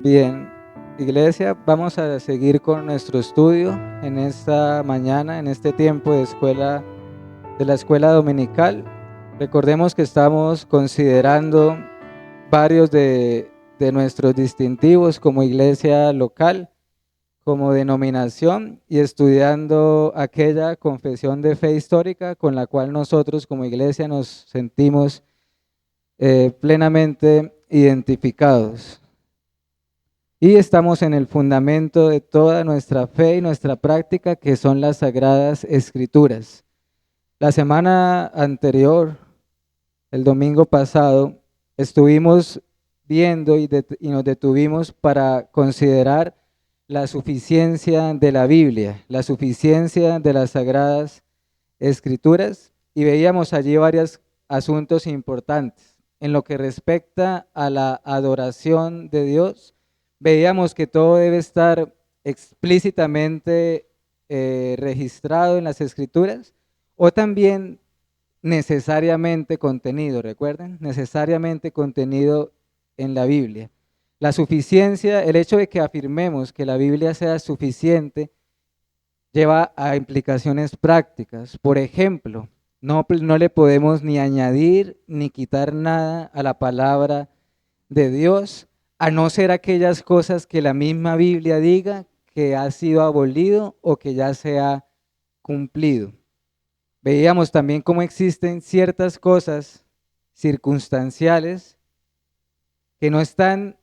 Bien, iglesia, vamos a seguir con nuestro estudio en esta mañana, en este tiempo de la escuela dominical. Recordemos que estamos considerando varios de nuestros distintivos como iglesia local, como denominación, y estudiando aquella confesión de fe histórica con la cual nosotros como iglesia nos sentimos plenamente identificados. Y estamos en el fundamento de toda nuestra fe y nuestra práctica, que son las Sagradas Escrituras. La semana anterior, el domingo pasado, estuvimos viendo y nos detuvimos para considerar la suficiencia de la Biblia, la suficiencia de las Sagradas Escrituras, y veíamos allí varios asuntos importantes. En lo que respecta a la adoración de Dios, veíamos que todo debe estar explícitamente registrado en las Escrituras, o también necesariamente contenido, recuerden, necesariamente contenido en la Biblia. La suficiencia, el hecho de que afirmemos que la Biblia sea suficiente, lleva a implicaciones prácticas. Por ejemplo, no le podemos ni añadir ni quitar nada a la palabra de Dios, a no ser aquellas cosas que la misma Biblia diga que ha sido abolido o que ya se ha cumplido. Veíamos también cómo existen ciertas cosas circunstanciales que no están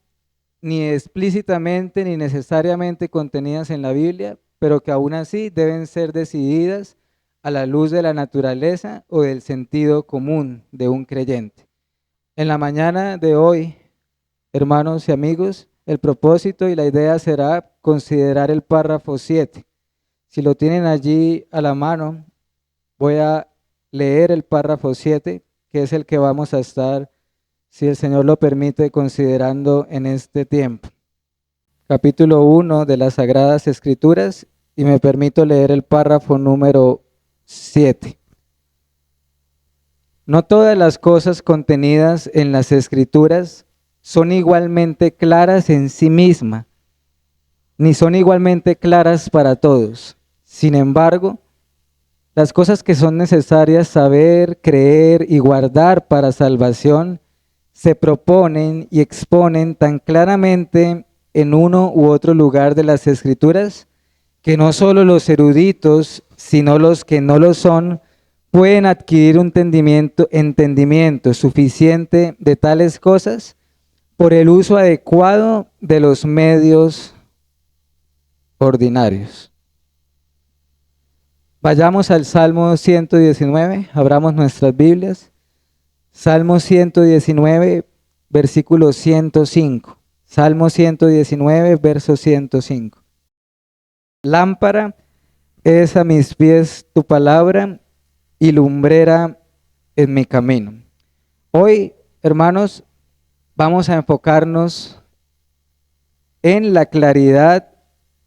ni explícitamente ni necesariamente contenidas en la Biblia, pero que aún así deben ser decididas a la luz de la naturaleza o del sentido común de un creyente. En la mañana de hoy, hermanos y amigos, el propósito y la idea será considerar el párrafo 7. Si lo tienen allí a la mano, voy a leer el párrafo 7, que es el que vamos a estar, si el Señor lo permite, considerando en este tiempo. Capítulo 1 de las Sagradas Escrituras, y me permito leer el párrafo número 7. No todas las cosas contenidas en las Escrituras son igualmente claras en sí mismas, ni son igualmente claras para todos. Sin embargo, las cosas que son necesarias saber, creer y guardar para salvación se proponen y exponen tan claramente en uno u otro lugar de las Escrituras que no solo los eruditos, sino los que no lo son, pueden adquirir un entendimiento suficiente de tales cosas por el uso adecuado de los medios ordinarios. Vayamos al Salmo 119, abramos nuestras Biblias. Salmo 119, versículo 105. Salmo 119, verso 105. Lámpara es a mis pies tu palabra y lumbrera en mi camino. Hoy, hermanos, vamos a enfocarnos en la claridad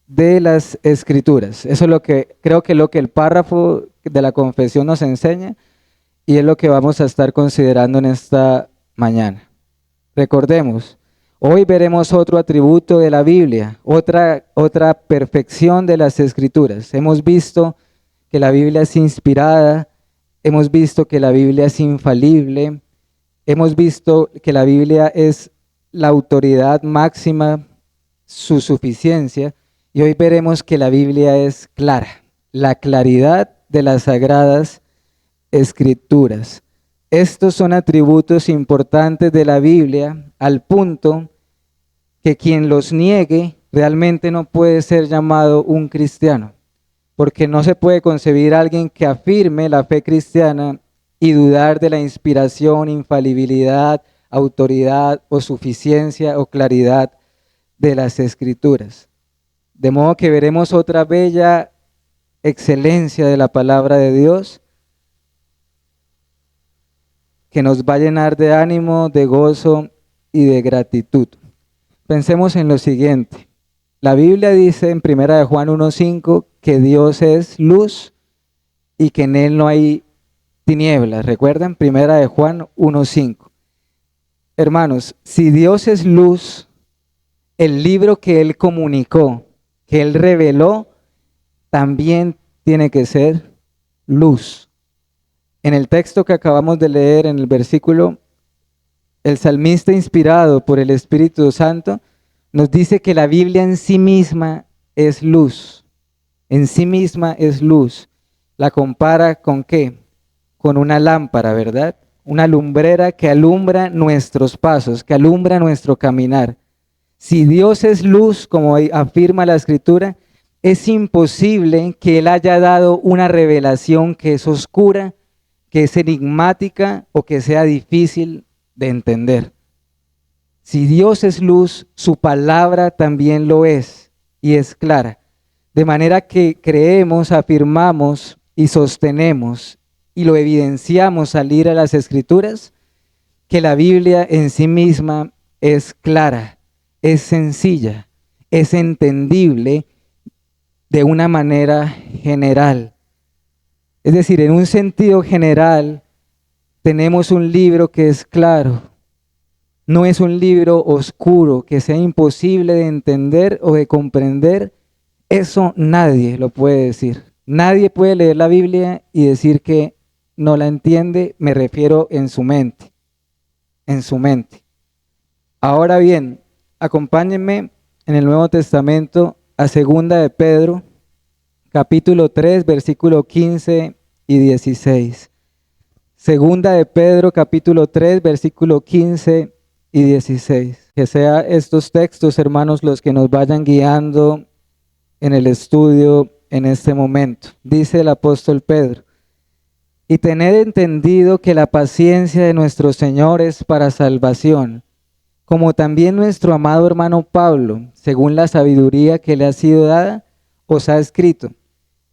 de las Escrituras. Eso es lo que creo que el párrafo de la confesión nos enseña, y es lo que vamos a estar considerando en esta mañana. Recordemos, hoy veremos otro atributo de la Biblia, otra perfección de las Escrituras. Hemos visto que la Biblia es inspirada, hemos visto que la Biblia es infalible, hemos visto que la Biblia es la autoridad máxima, su suficiencia, y hoy veremos que la Biblia es clara, la claridad de las Sagradas Escrituras. Estos son atributos importantes de la Biblia, al punto que quien los niegue realmente no puede ser llamado un cristiano, porque no se puede concebir a alguien que afirme la fe cristiana y dudar de la inspiración, infalibilidad, autoridad o suficiencia o claridad de las Escrituras. De modo que veremos otra bella excelencia de la palabra de Dios, que nos va a llenar de ánimo, de gozo y de gratitud. Pensemos en lo siguiente. La Biblia dice en 1 Juan 1:5 que Dios es luz y que en Él no hay tinieblas. ¿Recuerdan? 1 Juan 1:5. Hermanos, si Dios es luz el libro que Él comunicó, que Él reveló, también tiene que ser luz. En el texto que acabamos de leer, en el versículo, el salmista, inspirado por el Espíritu Santo, nos dice que la Biblia en sí misma es luz. En sí misma es luz. La compara ¿con qué? Con una lámpara, ¿verdad? Una lumbrera que alumbra nuestros pasos, que alumbra nuestro caminar. Si Dios es luz, como afirma la Escritura, es imposible que Él haya dado una revelación que es oscura, que es enigmática o que sea difícil de entender. Si Dios es luz, su palabra también lo es y es clara. De manera que creemos, afirmamos y sostenemos y lo evidenciamos al ir a las Escrituras, que la Biblia en sí misma es clara, es sencilla, es entendible de una manera general. Es decir, en un sentido general, tenemos un libro que es claro. No es un libro oscuro que sea imposible de entender o de comprender. Eso nadie lo puede decir. Nadie puede leer la Biblia y decir que no la entiende, me refiero en su mente. En su mente. Ahora bien, acompáñenme en el Nuevo Testamento a 2 de Pedro, capítulo 3, versículo 15 y 16. 2 de Pedro, capítulo 3, versículo 15 y 16. Que sean estos textos, hermanos, los que nos vayan guiando en el estudio en este momento. Dice el apóstol Pedro: y tened entendido que la paciencia de nuestro Señor es para salvación, como también nuestro amado hermano Pablo, según la sabiduría que le ha sido dada, os ha escrito,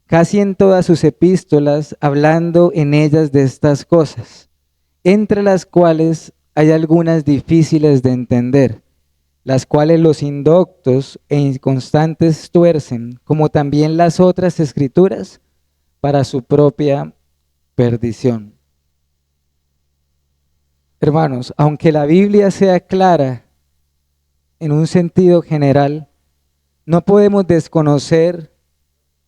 casi en todas sus epístolas, hablando en ellas de estas cosas, entre las cuales hay algunas difíciles de entender, las cuales los indoctos e inconstantes tuercen, como también las otras escrituras, para su propia perdición. Hermanos, aunque la Biblia sea clara en un sentido general, no podemos desconocer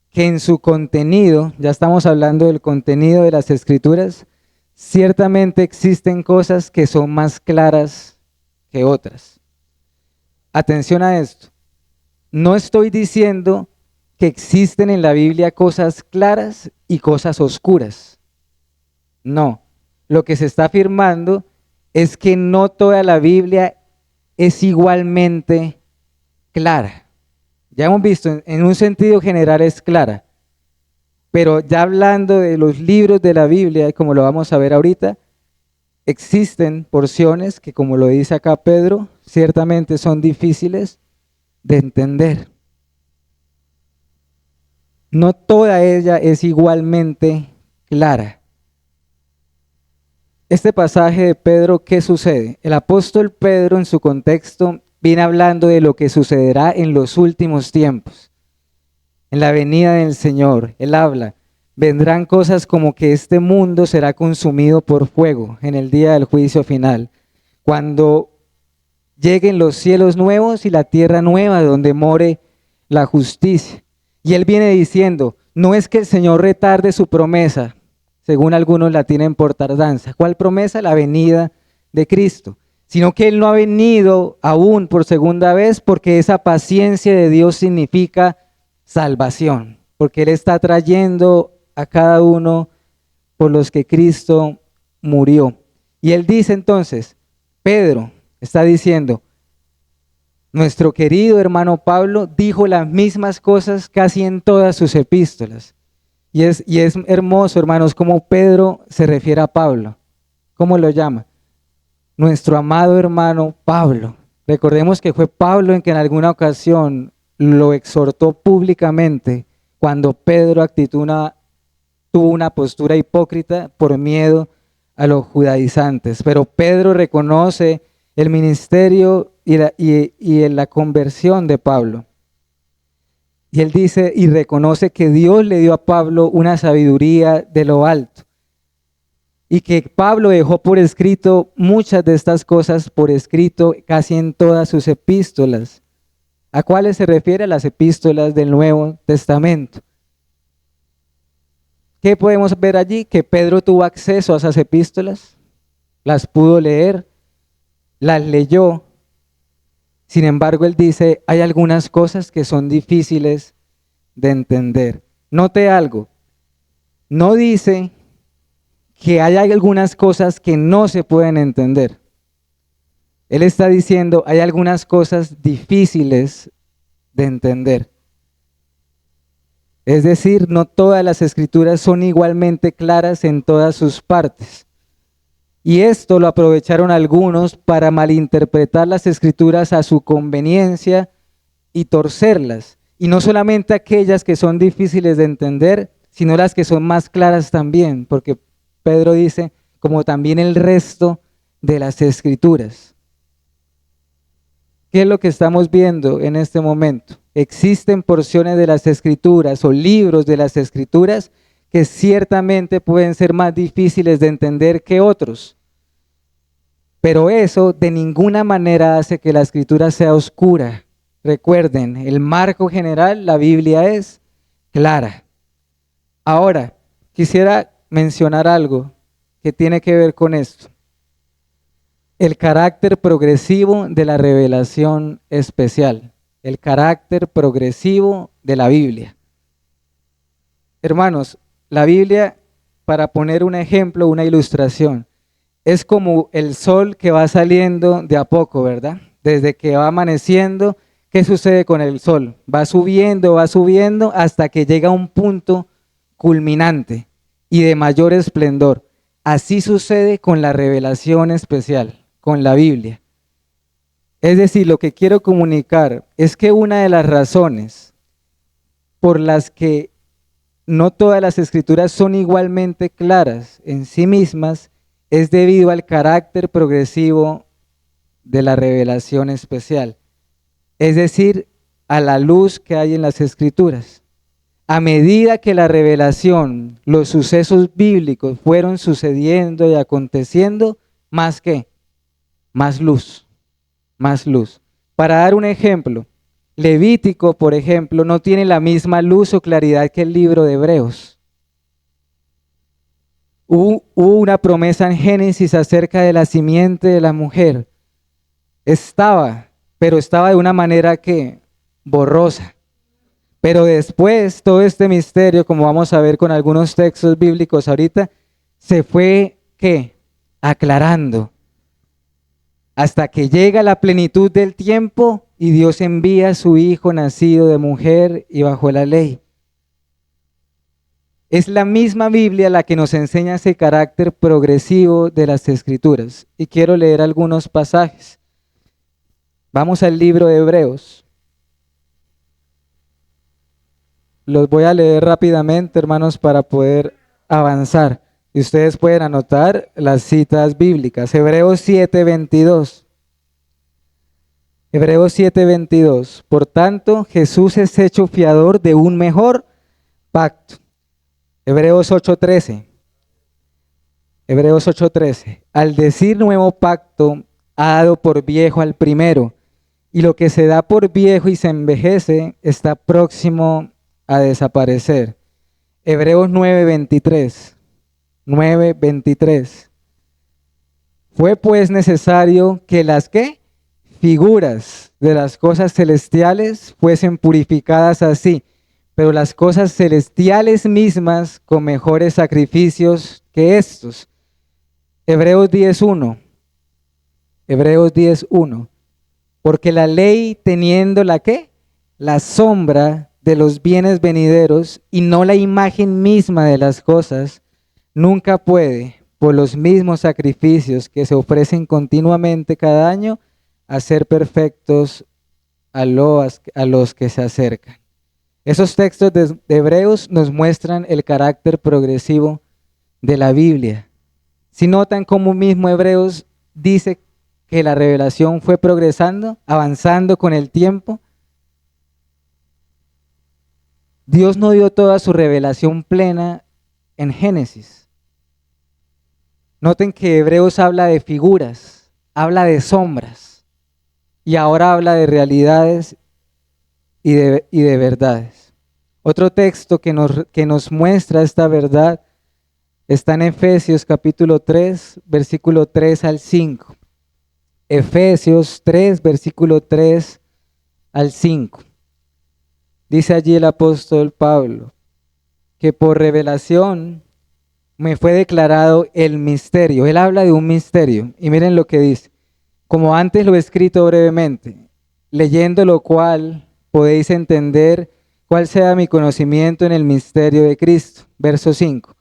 que en su contenido, ya estamos hablando del contenido de las Escrituras, ciertamente existen cosas que son más claras que otras. Atención a esto. No estoy diciendo que existen en la Biblia cosas claras y cosas oscuras. No. Lo que se está afirmando es que no toda la Biblia es igualmente clara. Ya hemos visto, en un sentido general es clara, pero ya hablando de los libros de la Biblia, como lo vamos a ver ahorita, existen porciones que, como lo dice acá Pedro, ciertamente son difíciles de entender. No toda ella es igualmente clara. Este pasaje de Pedro, ¿qué sucede? El apóstol Pedro, en su contexto, viene hablando de lo que sucederá en los últimos tiempos, en la venida del Señor. Él habla, vendrán cosas como que este mundo será consumido por fuego en el día del juicio final, cuando lleguen los cielos nuevos y la tierra nueva donde more la justicia. Y él viene diciendo, no es que el Señor retarde su promesa, según algunos la tienen por tardanza. ¿Cuál promesa? La venida de Cristo. Sino que Él no ha venido aún por segunda vez, porque esa paciencia de Dios significa salvación, porque Él está trayendo a cada uno por los que Cristo murió. Y Él dice entonces, Pedro está diciendo, nuestro querido hermano Pablo dijo las mismas cosas casi en todas sus epístolas. Y es hermoso, hermanos, cómo Pedro se refiere a Pablo. ¿Cómo lo llama? Nuestro amado hermano Pablo. Recordemos que fue Pablo en que en alguna ocasión lo exhortó públicamente cuando Pedro tuvo una postura hipócrita por miedo a los judaizantes. Pero Pedro reconoce el ministerio y la conversión de Pablo. Y él dice y reconoce que Dios le dio a Pablo una sabiduría de lo alto. Y que Pablo dejó por escrito muchas de estas cosas por escrito casi en todas sus epístolas. ¿A cuáles se refiere? A las epístolas del Nuevo Testamento. ¿Qué podemos ver allí? Que Pedro tuvo acceso a esas epístolas, las pudo leer, las leyó. Sin embargo, él dice, hay algunas cosas que son difíciles de entender. Note algo, no dice que hay algunas cosas que no se pueden entender. Él está diciendo, hay algunas cosas difíciles de entender. Es decir, no todas las escrituras son igualmente claras en todas sus partes. Y esto lo aprovecharon algunos para malinterpretar las escrituras a su conveniencia y torcerlas. Y no solamente aquellas que son difíciles de entender, sino las que son más claras también, porque Pedro dice, como también el resto de las escrituras. ¿Qué es lo que estamos viendo en este momento? Existen porciones de las escrituras o libros de las escrituras que ciertamente pueden ser más difíciles de entender que otros. Pero eso de ninguna manera hace que la escritura sea oscura. Recuerden, el marco general, la Biblia es clara. Ahora, quisiera mencionar algo que tiene que ver con esto. El carácter progresivo de la revelación especial. El carácter progresivo de la Biblia. Hermanos, la Biblia, para poner un ejemplo, una ilustración, es como el sol que va saliendo de a poco, ¿verdad? Desde que va amaneciendo, ¿qué sucede con el sol? Va subiendo hasta que llega a un punto culminante y de mayor esplendor. Así sucede con la revelación especial, con la Biblia. Es decir, lo que quiero comunicar es que una de las razones por las que no todas las escrituras son igualmente claras en sí mismas es debido al carácter progresivo de la revelación especial, es decir, a la luz que hay en las escrituras. A medida que la revelación, los sucesos bíblicos fueron sucediendo y aconteciendo, ¿más qué? Más luz, más luz. Para dar un ejemplo, Levítico, por ejemplo, no tiene la misma luz o claridad que el libro de Hebreos. Hubo una promesa en Génesis acerca de la simiente de la mujer. Pero estaba de una manera que borrosa. Pero después todo este misterio, como vamos a ver con algunos textos bíblicos ahorita, se fue, ¿qué? Aclarando. Hasta que llega la plenitud del tiempo y Dios envía a su Hijo nacido de mujer y bajo la ley. Es la misma Biblia la que nos enseña ese carácter progresivo de las Escrituras. Y quiero leer algunos pasajes. Vamos al libro de Hebreos. Los voy a leer rápidamente, hermanos, para poder avanzar. Y ustedes pueden anotar las citas bíblicas. Hebreos 7:22. Hebreos 7:22. Por tanto, Jesús es hecho fiador de un mejor pacto. Hebreos 8:13. Hebreos 8:13. Al decir nuevo pacto, ha dado por viejo al primero, y lo que se da por viejo y se envejece está próximo a desaparecer. Hebreos 9:23. 9:23. Fue pues necesario que las ¿qué? Figuras de las cosas celestiales fuesen purificadas así, pero las cosas celestiales mismas con mejores sacrificios que estos. Hebreos 10:1. Hebreos 10:1. Porque la ley teniendo la ¿qué? La sombra de los bienes venideros y no la imagen misma de las cosas, nunca puede, por los mismos sacrificios que se ofrecen continuamente cada año, hacer perfectos a los que se acercan. Esos textos de Hebreos nos muestran el carácter progresivo de la Biblia. Si notan cómo mismo Hebreos dice que la revelación fue progresando, avanzando con el tiempo. Dios no dio toda su revelación plena en Génesis. Noten que Hebreos habla de figuras, habla de sombras y ahora habla de realidades y de verdades. Otro texto que nos muestra esta verdad está en Efesios capítulo 3, versículo 3 al 5. Efesios 3, versículo 3 al 5. Dice allí el apóstol Pablo que por revelación me fue declarado el misterio. Él habla de un misterio y miren lo que dice. Como antes lo he escrito brevemente, leyendo lo cual podéis entender cuál sea mi conocimiento en el misterio de Cristo. Verso 5.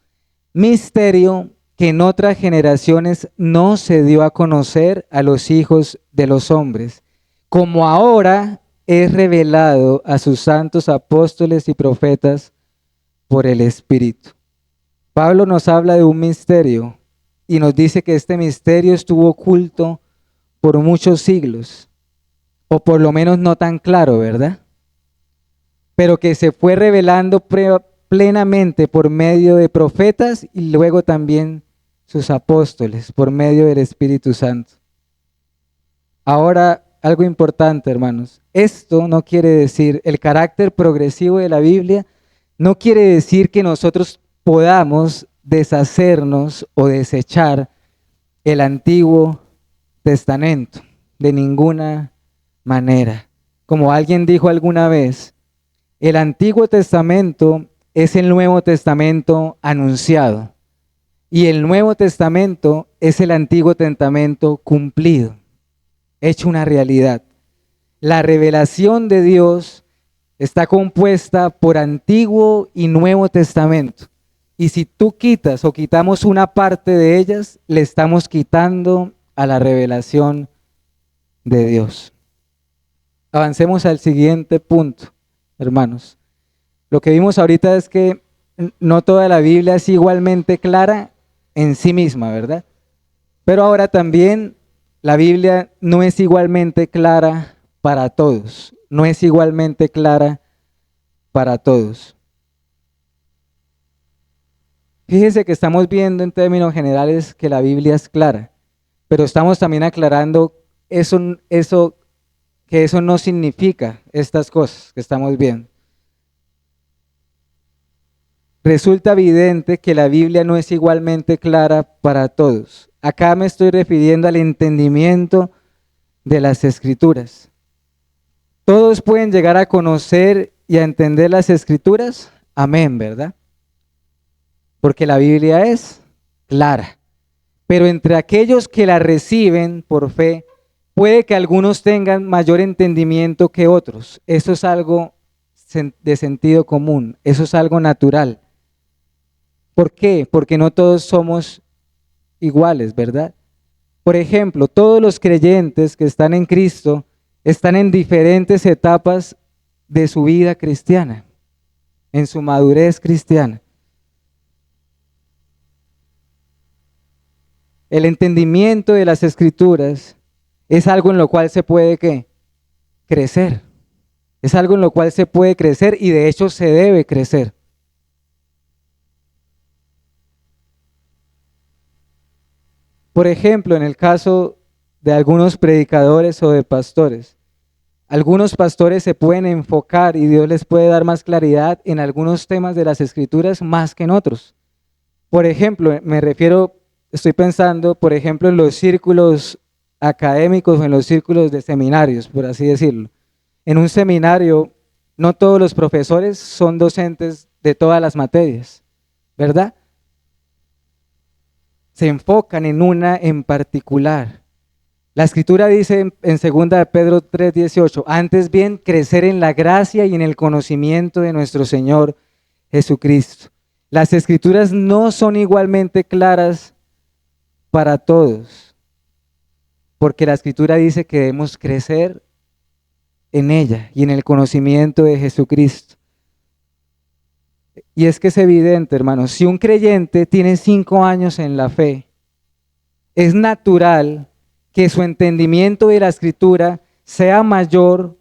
Misterio que en otras generaciones no se dio a conocer a los hijos de los hombres, como ahora es revelado a sus santos apóstoles y profetas por el Espíritu. Pablo nos habla de un misterio y nos dice que este misterio estuvo oculto por muchos siglos, o por lo menos no tan claro, ¿verdad? Pero que se fue revelando plenamente por medio de profetas y luego también sus apóstoles, por medio del Espíritu Santo. Ahora, algo importante, hermanos. Esto no quiere decir, el carácter progresivo de la Biblia no quiere decir que nosotros podamos deshacernos o desechar el Antiguo Testamento, de ninguna manera. Como alguien dijo alguna vez, el Antiguo Testamento es el Nuevo Testamento anunciado y el Nuevo Testamento es el Antiguo Testamento cumplido, hecho una realidad. La revelación de Dios está compuesta por Antiguo y Nuevo Testamento. Y si tú quitas o quitamos una parte de ellas, le estamos quitando a la revelación de Dios. Avancemos al siguiente punto, hermanos. Lo que vimos ahorita es que no toda la Biblia es igualmente clara en sí misma, ¿verdad? Pero ahora también la Biblia no es igualmente clara para todos. No es igualmente clara para todos. Fíjense que estamos viendo en términos generales que la Biblia es clara, pero estamos también aclarando que eso no significa estas cosas que estamos viendo. Resulta evidente que la Biblia no es igualmente clara para todos. Acá me estoy refiriendo al entendimiento de las Escrituras. ¿Todos pueden llegar a conocer y a entender las Escrituras? Amén, ¿verdad? Porque la Biblia es clara. Pero entre aquellos que la reciben por fe, puede que algunos tengan mayor entendimiento que otros. Eso es algo de sentido común, eso es algo natural. ¿Por qué? Porque no todos somos iguales, ¿verdad? Por ejemplo, todos los creyentes que están en Cristo están en diferentes etapas de su vida cristiana, en su madurez cristiana. El entendimiento de las Escrituras es algo en lo cual se puede ¿qué? Crecer. Es algo en lo cual se puede crecer y de hecho se debe crecer. Por ejemplo, en el caso de algunos predicadores o de pastores, algunos pastores se pueden enfocar y Dios les puede dar más claridad en algunos temas de las Escrituras más que en otros. Por ejemplo, estoy pensando, por ejemplo, en los círculos académicos o en los círculos de seminarios, por así decirlo. En un seminario, no todos los profesores son docentes de todas las materias, ¿verdad? Se enfocan en una en particular. La Escritura dice en 2 de Pedro 3:18, antes bien crecer en la gracia y en el conocimiento de nuestro Señor Jesucristo. Las Escrituras no son igualmente claras para todos, porque la Escritura dice que debemos crecer en ella y en el conocimiento de Jesucristo. Y es que es evidente, hermanos, si un creyente tiene 5 años en la fe, es natural que su entendimiento de la Escritura sea mayor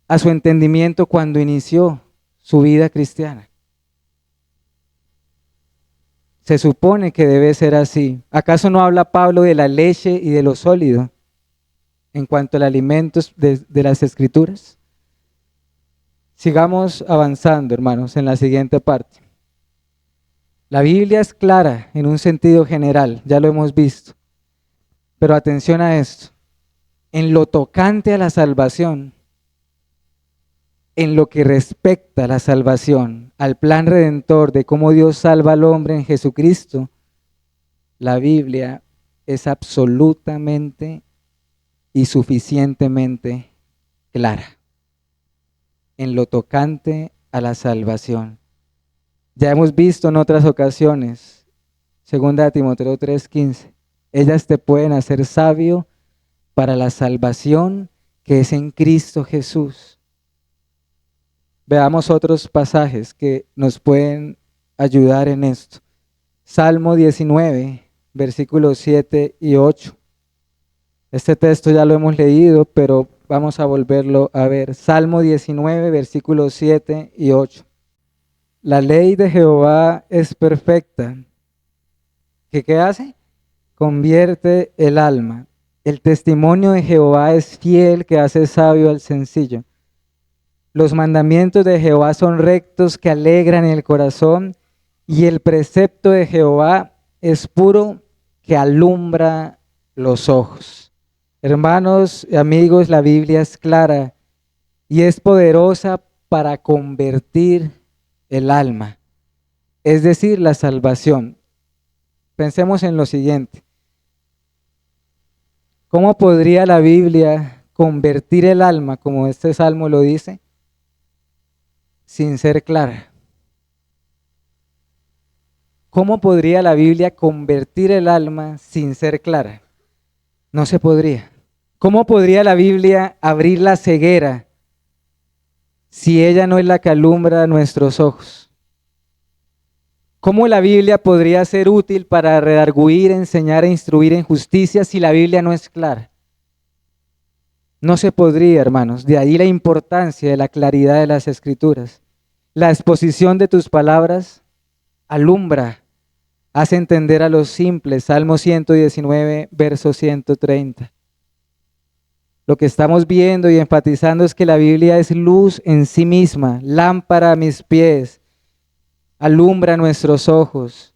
a su entendimiento cuando inició su vida cristiana. Se supone que debe ser así. ¿Acaso no habla Pablo de la leche y de lo sólido en cuanto al alimento de las Escrituras? Sigamos avanzando, hermanos, en la siguiente parte. La Biblia es clara en un sentido general, ya lo hemos visto. Pero atención a esto. En lo tocante a la salvación, en lo que respecta a la salvación, al plan redentor de cómo Dios salva al hombre en Jesucristo, la Biblia es absolutamente y suficientemente clara en lo tocante a la salvación. Ya hemos visto en otras ocasiones, 2 Timoteo 3:15, ellas te pueden hacer sabio para la salvación que es en Cristo Jesús. Veamos otros pasajes que nos pueden ayudar en esto. Salmo 19, versículos 7 y 8. Este texto ya lo hemos leído, pero vamos a volverlo a ver. Salmo 19, versículos 7 y 8. La ley de Jehová es perfecta. ¿Qué hace? Convierte el alma. El testimonio de Jehová es fiel, que hace sabio al sencillo. Los mandamientos de Jehová son rectos, que alegran el corazón, y el precepto de Jehová es puro, que alumbra los ojos. Hermanos y amigos, la Biblia es clara y es poderosa para convertir el alma, es decir, la salvación. Pensemos en lo siguiente. ¿Cómo podría la Biblia convertir el alma, como este salmo lo dice, sin ser clara? ¿Cómo podría la Biblia convertir el alma sin ser clara? No se podría. ¿Cómo podría la Biblia abrir la ceguera si ella no es la que alumbra nuestros ojos? ¿Cómo la Biblia podría ser útil para redarguir, enseñar e instruir en justicia si la Biblia no es clara? No se podría, hermanos. De ahí la importancia de la claridad de las Escrituras. La exposición de tus palabras alumbra, hace entender a los simples. Salmo 119, verso 130. Lo que estamos viendo y enfatizando es que la Biblia es luz en sí misma, lámpara a mis pies, alumbra nuestros ojos.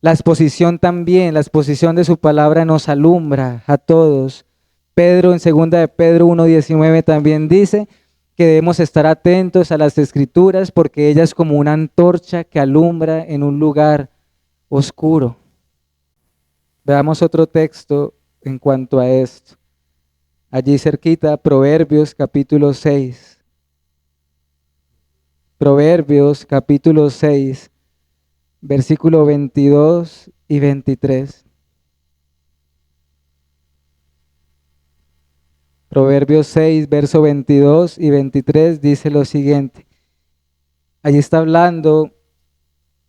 La exposición también, la exposición de su palabra nos alumbra a todos. Pedro en 2 de Pedro 1:19 también dice que debemos estar atentos a las Escrituras porque ella es como una antorcha que alumbra en un lugar oscuro. Veamos otro texto en cuanto a esto. Allí cerquita, Proverbios capítulo 6. Proverbios capítulo 6, versículo 22 y 23. Proverbios 6, verso 22 y 23 dice lo siguiente. Allí está hablando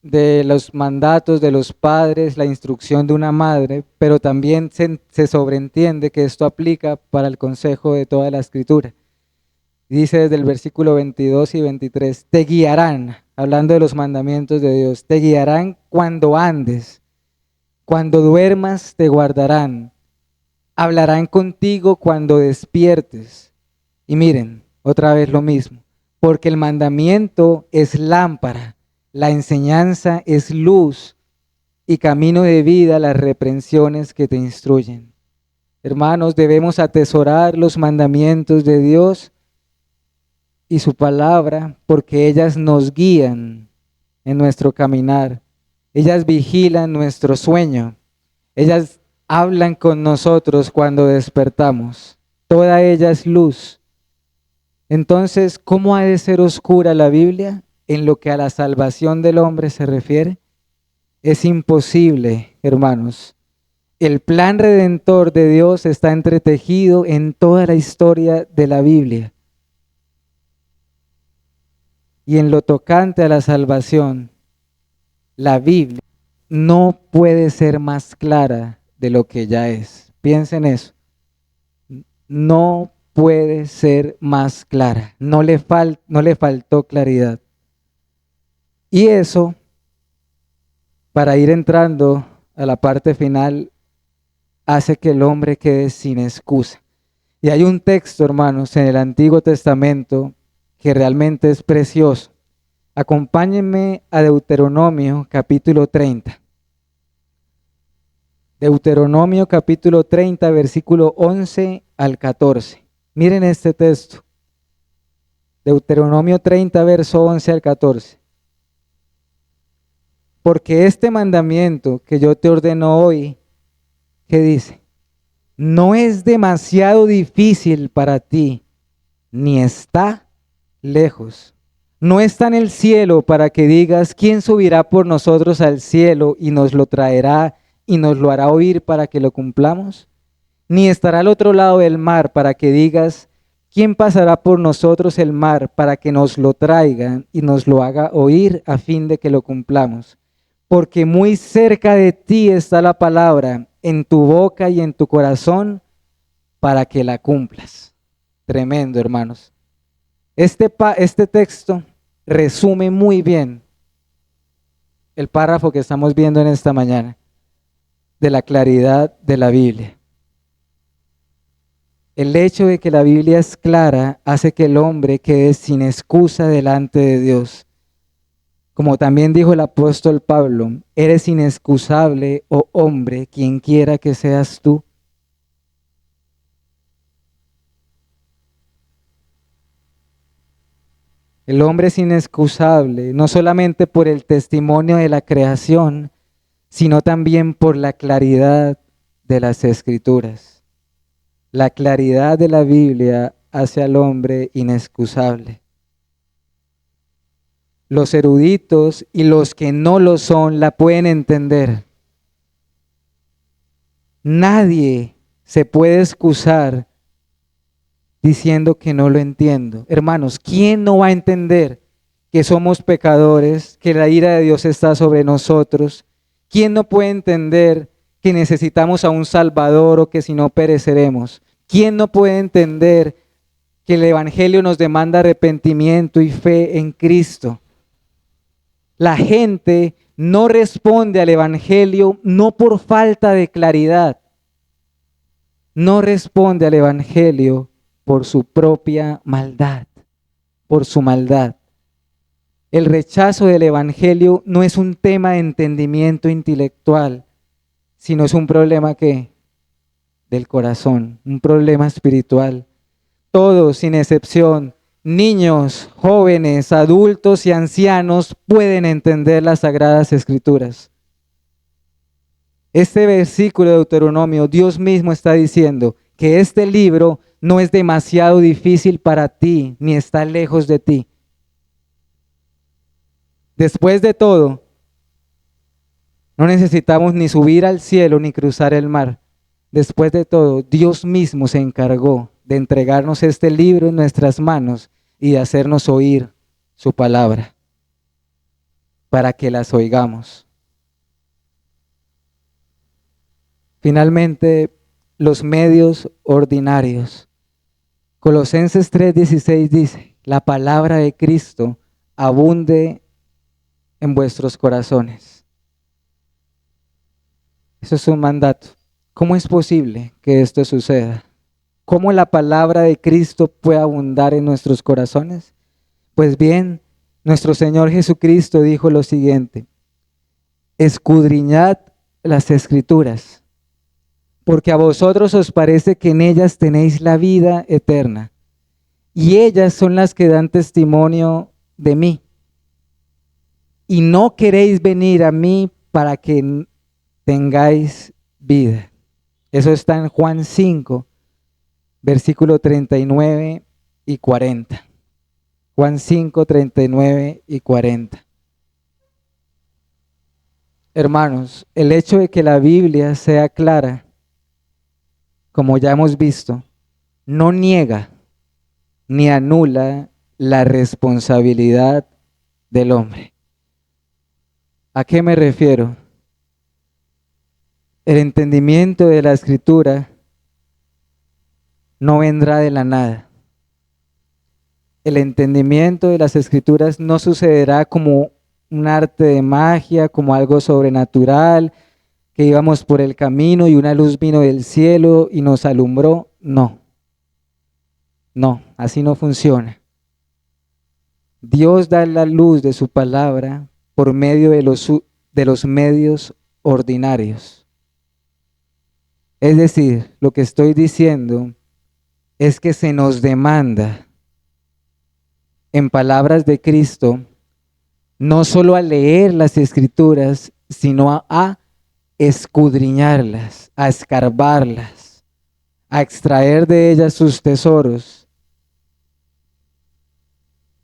de los mandatos de los padres, la instrucción de una madre, pero también se sobreentiende que esto aplica para el consejo de toda la Escritura. Dice desde el versículo 22 y 23, te guiarán, hablando de los mandamientos de Dios, te guiarán cuando andes, cuando duermas te guardarán, hablarán contigo cuando despiertes. Y miren, otra vez lo mismo, porque el mandamiento es lámpara, la enseñanza es luz y camino de vida las reprensiones que te instruyen. Hermanos, debemos atesorar los mandamientos de Dios y su palabra porque ellas nos guían en nuestro caminar. Ellas vigilan nuestro sueño. Ellas hablan con nosotros cuando despertamos. Toda ella es luz. Entonces, ¿cómo ha de ser oscura la Biblia en lo que a la salvación del hombre se refiere? Es imposible, hermanos. El plan redentor de Dios está entretejido en toda la historia de la Biblia. Y en lo tocante a la salvación, la Biblia no puede ser más clara de lo que ya es. Piensen eso. No puede ser más clara. No le faltó claridad. Y eso, para ir entrando a la parte final, hace que el hombre quede sin excusa. Y hay un texto, hermanos, en el Antiguo Testamento que realmente es precioso. Acompáñenme a Deuteronomio capítulo 30. Deuteronomio capítulo 30, versículo 11 al 14. Miren este texto. Deuteronomio 30, verso 11 al 14. Porque este mandamiento que yo te ordeno hoy, ¿qué dice? No es demasiado difícil para ti, ni está lejos. No está en el cielo para que digas, ¿quién subirá por nosotros al cielo y nos lo traerá y nos lo hará oír para que lo cumplamos? Ni estará al otro lado del mar para que digas, ¿quién pasará por nosotros el mar para que nos lo traiga y nos lo haga oír a fin de que lo cumplamos? Porque muy cerca de ti está la palabra, en tu boca y en tu corazón, para que la cumplas. Tremendo, hermanos. Este texto resume muy bien el párrafo que estamos viendo en esta mañana, de la claridad de la Biblia. El hecho de que la Biblia es clara hace que el hombre quede sin excusa delante de Dios. Como también dijo el apóstol Pablo, eres inexcusable, oh hombre, quien quiera que seas tú. El hombre es inexcusable, no solamente por el testimonio de la creación, sino también por la claridad de las Escrituras. La claridad de la Biblia hace al hombre inexcusable. Los eruditos y los que no lo son la pueden entender. Nadie se puede excusar diciendo que no lo entiendo. Hermanos, ¿quién no va a entender que somos pecadores, que la ira de Dios está sobre nosotros? ¿Quién no puede entender que necesitamos a un Salvador o que si no pereceremos? ¿Quién no puede entender que el Evangelio nos demanda arrepentimiento y fe en Cristo? La gente no responde al Evangelio no por falta de claridad, no responde al Evangelio por su propia maldad, por su maldad. El rechazo del Evangelio no es un tema de entendimiento intelectual, sino es un problema del corazón, un problema espiritual. Todos, sin excepción, niños, jóvenes, adultos y ancianos pueden entender las Sagradas Escrituras. Este versículo de Deuteronomio, Dios mismo está diciendo que este libro no es demasiado difícil para ti, ni está lejos de ti. Después de todo, no necesitamos ni subir al cielo ni cruzar el mar. Después de todo, Dios mismo se encargó de entregarnos este libro en nuestras manos y de hacernos oír su palabra para que las oigamos. Finalmente, los medios ordinarios. Colosenses 3:16 dice, la palabra de Cristo abunde en vuestros corazones. Eso es un mandato. ¿Cómo es posible que esto suceda? ¿Cómo la palabra de Cristo puede abundar en nuestros corazones? Pues bien, nuestro Señor Jesucristo dijo lo siguiente: escudriñad las Escrituras, porque a vosotros os parece que en ellas tenéis la vida eterna, y ellas son las que dan testimonio de mí. Y no queréis venir a mí para que tengáis vida. Eso está en Juan 5, versículo 39 y 40. Juan 5, 39 y 40. Hermanos, el hecho de que la Biblia sea clara, como ya hemos visto, no niega ni anula la responsabilidad del hombre. ¿A qué me refiero? El entendimiento de la Escritura no vendrá de la nada. El entendimiento de las Escrituras no sucederá como un arte de magia, como algo sobrenatural, que íbamos por el camino y una luz vino del cielo y nos alumbró. No, así no funciona. Dios da la luz de su palabra por medio de los medios ordinarios. Es decir, lo que estoy diciendo es que se nos demanda, en palabras de Cristo, no solo a leer las Escrituras, sino a escudriñarlas, a escarbarlas, a extraer de ellas sus tesoros.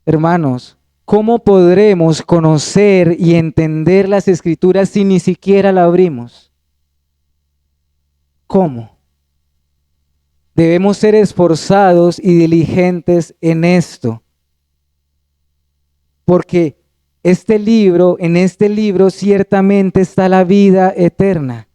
Hermanos, ¿cómo podremos conocer y entender las Escrituras si ni siquiera la abrimos? ¿Cómo? Debemos ser esforzados y diligentes en esto, porque en este libro ciertamente está la vida eterna.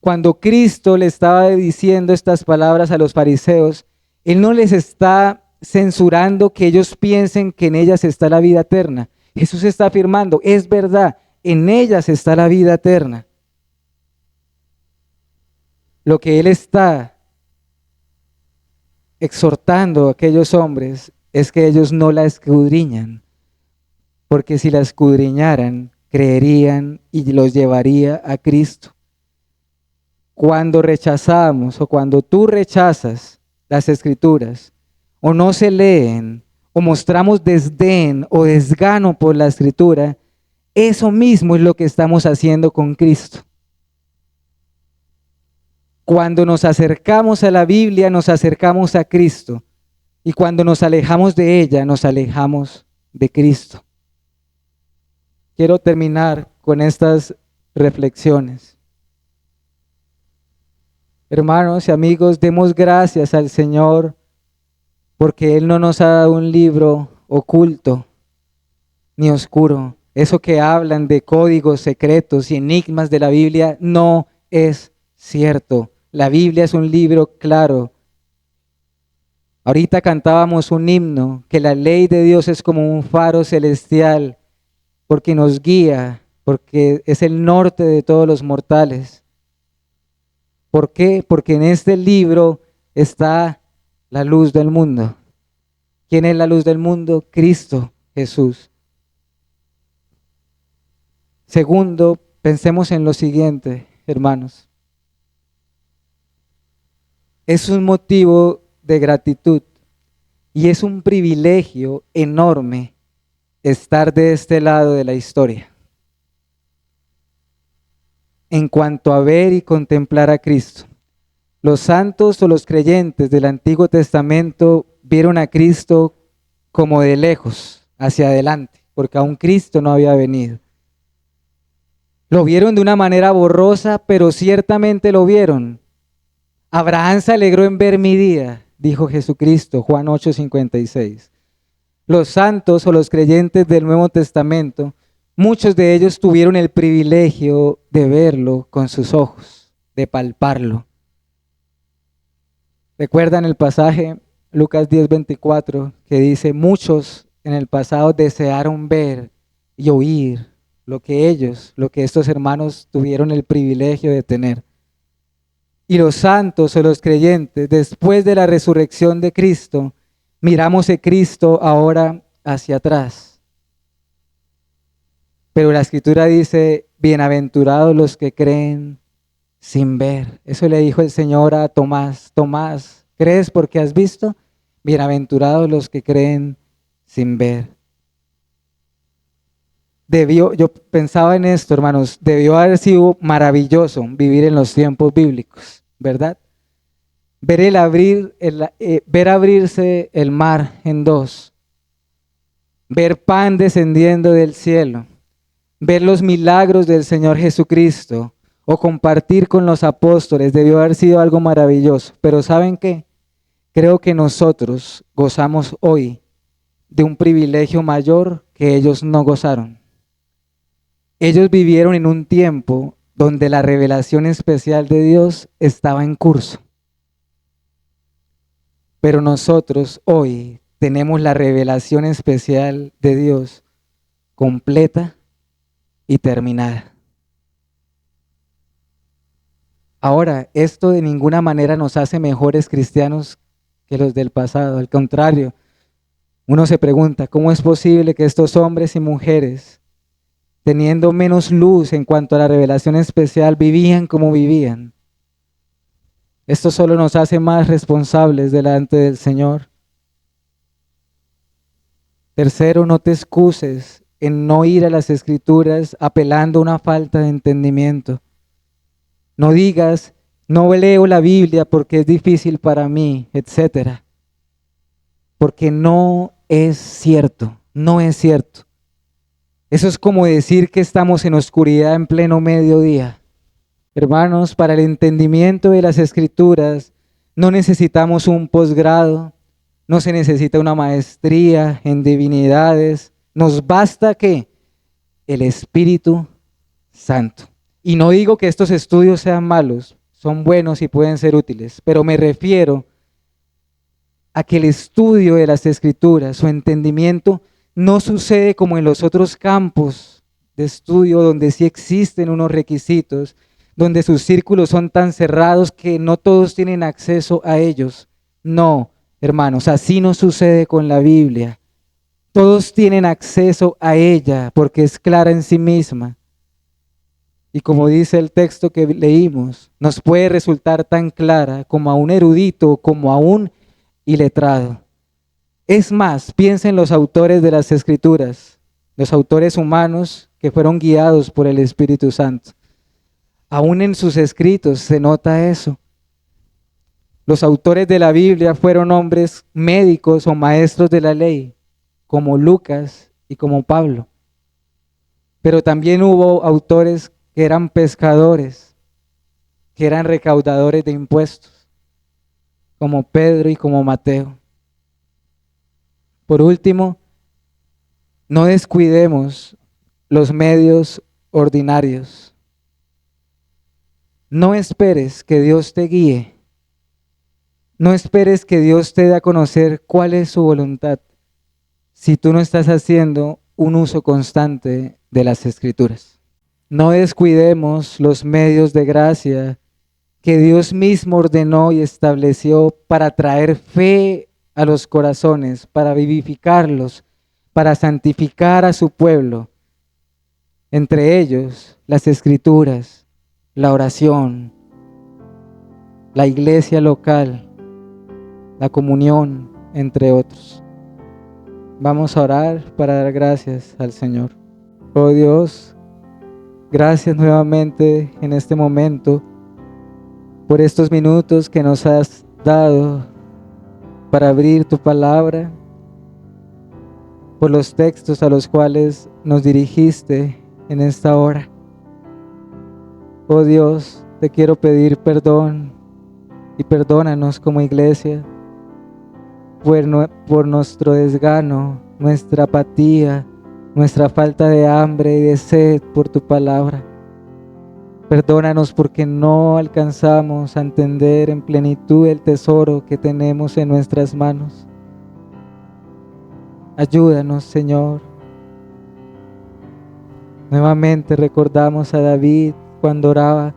Cuando Cristo le estaba diciendo estas palabras a los fariseos, Él no les está censurando que ellos piensen que en ellas está la vida eterna. Jesús está afirmando, es verdad, en ellas está la vida eterna. Lo que Él está exhortando a aquellos hombres es que ellos no la escudriñan, porque si la escudriñaran, creerían y los llevaría a Cristo. Cuando rechazamos o cuando tú rechazas las Escrituras o no se leen o mostramos desdén o desgano por la Escritura, eso mismo es lo que estamos haciendo con Cristo. Cuando nos acercamos a la Biblia, nos acercamos a Cristo. Y cuando nos alejamos de ella, nos alejamos de Cristo. Quiero terminar con estas reflexiones. Hermanos y amigos, demos gracias al Señor porque Él no nos ha dado un libro oculto ni oscuro. Eso que hablan de códigos secretos y enigmas de la Biblia no es cierto. La Biblia es un libro claro. Ahorita cantábamos un himno, que la ley de Dios es como un faro celestial, porque nos guía, porque es el norte de todos los mortales. ¿Por qué? Porque en este libro está la luz del mundo. ¿Quién es la luz del mundo? Cristo Jesús. Segundo, pensemos en lo siguiente, hermanos. Es un motivo de gratitud y es un privilegio enorme estar de este lado de la historia. En cuanto a ver y contemplar a Cristo, los santos o los creyentes del Antiguo Testamento vieron a Cristo como de lejos, hacia adelante, porque aún Cristo no había venido. Lo vieron de una manera borrosa, pero ciertamente lo vieron. Abraham se alegró en ver mi día, dijo Jesucristo, Juan 8:56. Los santos o los creyentes del Nuevo Testamento, muchos de ellos tuvieron el privilegio de verlo con sus ojos, de palparlo. ¿Recuerdan el pasaje Lucas 10:24 que dice, muchos en el pasado desearon ver y oír lo que estos hermanos tuvieron el privilegio de tener? Y los santos o los creyentes, después de la resurrección de Cristo, miramos a Cristo ahora hacia atrás. Pero la Escritura dice, bienaventurados los que creen sin ver. Eso le dijo el Señor a Tomás. Tomás, ¿crees porque has visto? Bienaventurados los que creen sin ver. Yo pensaba en esto, hermanos, debió haber sido maravilloso vivir en los tiempos bíblicos, ¿verdad? Ver abrirse el mar en dos, ver pan descendiendo del cielo, ver los milagros del Señor Jesucristo o compartir con los apóstoles, debió haber sido algo maravilloso. Pero ¿saben qué? Creo que nosotros gozamos hoy de un privilegio mayor que ellos no gozaron. Ellos vivieron en un tiempo donde la revelación especial de Dios estaba en curso. Pero nosotros hoy tenemos la revelación especial de Dios completa y terminada. Ahora, esto de ninguna manera nos hace mejores cristianos que los del pasado. Al contrario, Uno se pregunta, ¿cómo es posible que estos hombres y mujeres, teniendo menos luz en cuanto a la revelación especial, vivían como vivían? Esto solo nos hace más responsables delante del Señor. Tercero, no te excuses en no ir a las Escrituras apelando a una falta de entendimiento. No digas, no leo la Biblia porque es difícil para mí, etcétera. Porque no es cierto, no es cierto. Eso es como decir que estamos en oscuridad en pleno mediodía. Hermanos, para el entendimiento de las Escrituras no necesitamos un posgrado, no se necesita una maestría en divinidades, nos basta que el Espíritu Santo. Y no digo que estos estudios sean malos, son buenos y pueden ser útiles, pero me refiero a que el estudio de las Escrituras, su entendimiento, no sucede como en los otros campos de estudio donde sí existen unos requisitos, donde sus círculos son tan cerrados que no todos tienen acceso a ellos. No, hermanos, así no sucede con la Biblia. Todos tienen acceso a ella porque es clara en sí misma. Y como dice el texto que leímos, nos puede resultar tan clara como a un erudito, como a un iletrado. Es más, piensa en los autores de las Escrituras, los autores humanos que fueron guiados por el Espíritu Santo. Aún en sus escritos se nota eso. Los autores de la Biblia fueron hombres médicos o maestros de la ley, como Lucas y como Pablo. Pero también hubo autores que eran pescadores, que eran recaudadores de impuestos, como Pedro y como Mateo. Por último, no descuidemos los medios ordinarios. No esperes que Dios te guíe. No esperes que Dios te dé a conocer cuál es su voluntad si tú no estás haciendo un uso constante de las Escrituras. No descuidemos los medios de gracia que Dios mismo ordenó y estableció para traer fe a los corazones, para vivificarlos, para santificar a su pueblo. Entre ellos, las Escrituras, la oración, la iglesia local, la comunión, entre otros. Vamos a orar para dar gracias al Señor. Oh Dios, gracias nuevamente en este momento por estos minutos que nos has dado para abrir tu palabra, por los textos a los cuales nos dirigiste en esta hora. Oh Dios, te quiero pedir perdón y perdónanos como iglesia por nuestro desgano, nuestra apatía, nuestra falta de hambre y de sed por tu palabra. Perdónanos porque no alcanzamos a entender en plenitud el tesoro que tenemos en nuestras manos. Ayúdanos, Señor. Nuevamente recordamos a David cuando oraba: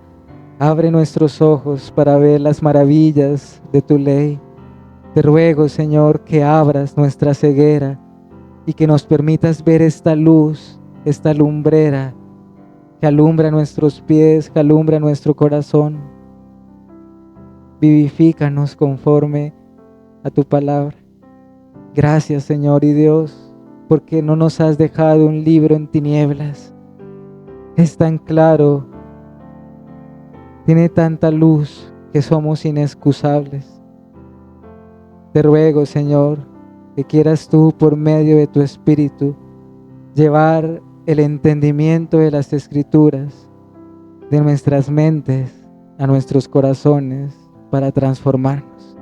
abre nuestros ojos para ver las maravillas de tu ley. Te ruego, Señor, que abras nuestra ceguera y que nos permitas ver esta luz, esta lumbrera que alumbra nuestros pies, que alumbra nuestro corazón. Vivifícanos conforme a tu palabra. Gracias, Señor y Dios, porque no nos has dejado un libro en tinieblas. Es tan claro, tiene tanta luz que somos inexcusables. Te ruego, Señor, que quieras tú por medio de tu Espíritu llevar el entendimiento de las Escrituras de nuestras mentes a nuestros corazones para transformarnos.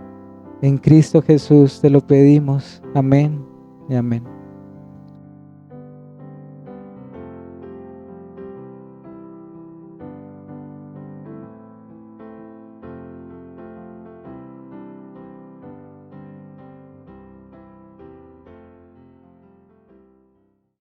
En Cristo Jesús te lo pedimos. Amén y amén.